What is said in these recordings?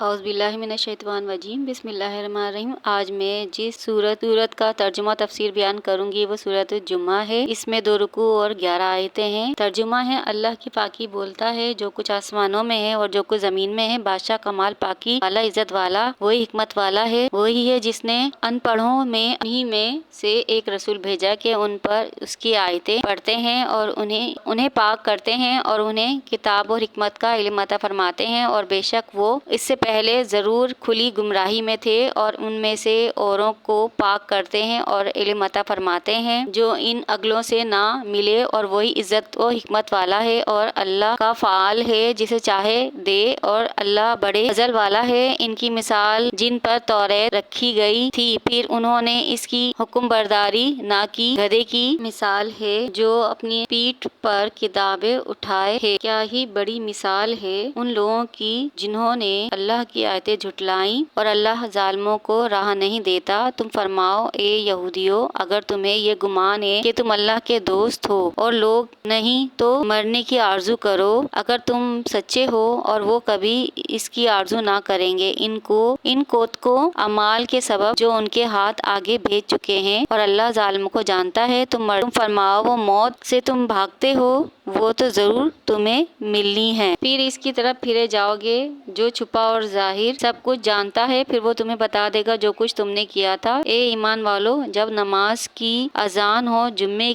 اعوذ باللہ من الشیطان الرجیم، بسم اللہ الرحمن الرحیم۔ آج میں جس سورت کا ترجمہ تفسیر بیان کروں گی وہ سورت الجمعہ ہے۔ اس میں 2 رکوع اور 11 آیتیں ہیں۔ ترجمہ ہے: اللہ کی پاکی بولتا ہے جو کچھ آسمانوں میں ہے اور جو کچھ زمین میں ہے۔ بادشاہ کمال پاکی والا، عزت والا، وہی حکمت والا ہے۔ وہی ہے جس نے ان پڑھوں میں انہی میں سے ایک رسول بھیجا کہ ان پر اس کی آیتیں پڑھتے ہیں اور انہیں پاک کرتے ہیں اور انہیں کتاب اور حکمت کا علم عطا فرماتے ہیں، اور بے شک وہ اس سے پہلے ضرور کھلی گمراہی میں تھے، اور ان میں سے اوروں کو پاک کرتے ہیں اور علم عطا فرماتے ہیں جو ان عقلوں سے نہ ملے، اور وہی عزت و حکمت والا ہے، اور اللہ کا فعال ہے جسے چاہے دے، اور اللہ بڑے فضل والا ہے۔ ان کی مثال جن پر توریت رکھی گئی تھی پھر انہوں نے اس کی حکم برداری نہ کی، گدھے کی مثال ہے جو اپنی پیٹھ پر کتابیں اٹھائے ہے۔ کیا ہی بڑی مثال ہے ان لوگوں کی جنہوں نے اللہ کی آیتیں جھٹلائیں، اور اللہ ظالموں کو راہ نہیں دیتا۔ تم فرماؤ اے یہودیو، اگر تمہیں یہ گمان ہے کہ تم اللہ کے دوست ہو اور لوگ نہیں تو مرنے کی آرزو کرو، اگر تم سچے ہو، اور وہ کبھی اس کی آرزو نہ کریں گے۔ ان کو اعمال کے سبب جو ان کے ہاتھ آگے بھیج چکے ہیں، اور اللہ ظالموں کو جانتا ہے۔ تم فرماؤ وہ موت سے تم بھاگتے ہو، وہ تو ضرور تمہیں ملنی ہے، پھر اس کی طرف پھرے جاؤ گے جو چھپا اور ظاہر سب کچھ جانتا ہے، پھر وہ تمہیں بتا دے گا جو کچھ تم نے کیا تھا۔ اے ایمان والو، جب نماز کی اذان ہو جمعے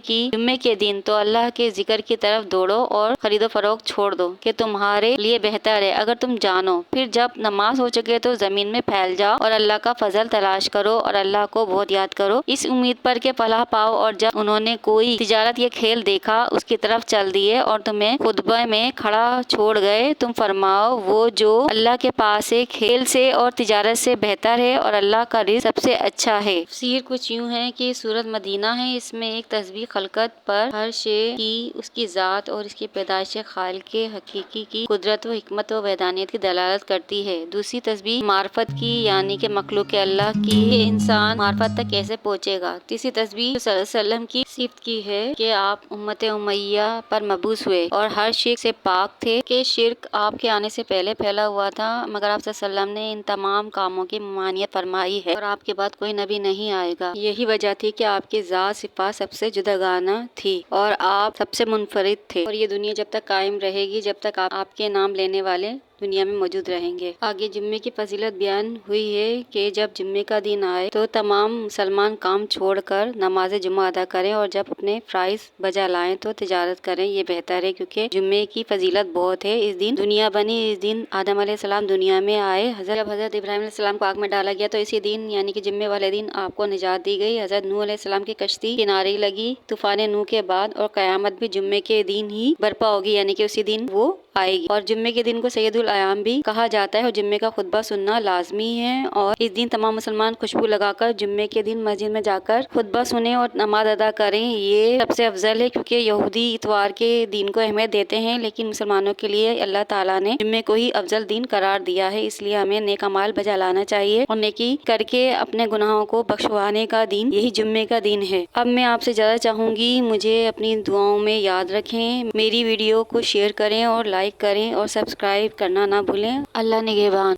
کے دن تو اللہ کے ذکر کی طرف دوڑو اور خرید و فروخت چھوڑ دو کہ تمہارے لیے بہتر ہے اگر تم جانو۔ پھر جب نماز ہو چکے تو زمین میں پھیل جاؤ اور اللہ کا فضل تلاش کرو اور اللہ کو بہت یاد کرو، اس امید پر کہ فلاح پاؤ۔ اور جب انہوں نے کوئی تجارت یا کھیل دیکھا اس کی طرف چل دیے اور تمہیں خطبہ میں کھڑا چھوڑ گئے، تم فرماؤ وہ جو اللہ کے پاس ہے کھیل سے اور تجارت سے بہتر ہے، اور اللہ کا رزق سب سے اچھا ہے۔ تفسیر کچھ یوں ہے کہ سورت مدینہ ہے، اس میں ایک تسبیح خلقت پر ہر شے کی اس کی ذات اور اس کی پیدائش خالق حقیقی کی قدرت و حکمت و وحدانیت کی دلالت کرتی ہے۔ دوسری تسبیح معرفت کی، یعنی کہ مخلوق اللہ کی کہ انسان معرفت تک کیسے پہنچے گا۔ تیسری تسبیح صلی اللہ علیہ وسلم کی صفت کی ہے کہ آپ امت امیہ پر مبعوث ہوئے اور ہر شرک سے پاک تھے، کہ شرک آپ کے آنے سے پہلے پھیلا ہوا تھا، مگر آپ صلی اللہ علیہ وسلم نے ان تمام کاموں کی ممانعت فرمائی ہے، اور آپ کے بعد کوئی نبی نہیں آئے گا۔ یہی وجہ تھی کہ آپ کی ذات صفات سب سے جداگانہ تھی اور آپ سب سے منفرد تھے، اور یہ دنیا جب تک قائم رہے گی جب تک آپ کے نام لینے والے دنیا میں موجود رہیں گے۔ آگے جمعے کی فضیلت بیان ہوئی ہے کہ جب جمعے کا دن آئے تو تمام مسلمان کام چھوڑ کر نماز جمعہ ادا کریں، اور جب اپنے فرائض بجا لائیں تو تجارت کریں، یہ بہتر ہے، کیونکہ جمعے کی فضیلت بہت ہے۔ اس دن دنیا بنی، اس دن آدم علیہ السلام دنیا میں آئے، جب حضرت ابراہیم علیہ السلام کو آگ میں ڈالا گیا تو اسی دن یعنی کہ جمعے والے دن آپ کو نجات دی گئی۔ حضرت نوح علیہ السلام کی کشتی کنارے لگی طوفان نوح کے بعد، اور قیامت بھی جمعے کے دن ہی برپا ہوگی، یعنی کہ اسی دن وہ آئے گی، اور جمعے کے دن کو سید الایام بھی کہا جاتا ہے، اور جمعے کا خطبہ سننا لازمی ہے، اور اس دن تمام مسلمان خوشبو لگا کر جمعے کے دن مسجد میں جا کر خطبہ سنیں اور نماز ادا کریں، یہ سب سے افضل ہے، کیونکہ یہودی اتوار کے دن کو اہمیت دیتے ہیں، لیکن مسلمانوں کے لیے اللہ تعالیٰ نے جمعے کو ہی افضل دن قرار دیا ہے، اس لیے ہمیں نیک اعمال بجا لانا چاہیے اور نیکی کر کے اپنے گناہوں کو بخشوانے کا دن یہی جمعے کا دن ہے۔ اب میں آپ سے زیادہ چاہوں گی مجھے اپنی دعاؤں میں یاد رکھیں، میری ویڈیو کو شیئر کریں اور لائک کریں اور سبسکرائب کرنا نہ بھولیں۔ اللہ نگہبان۔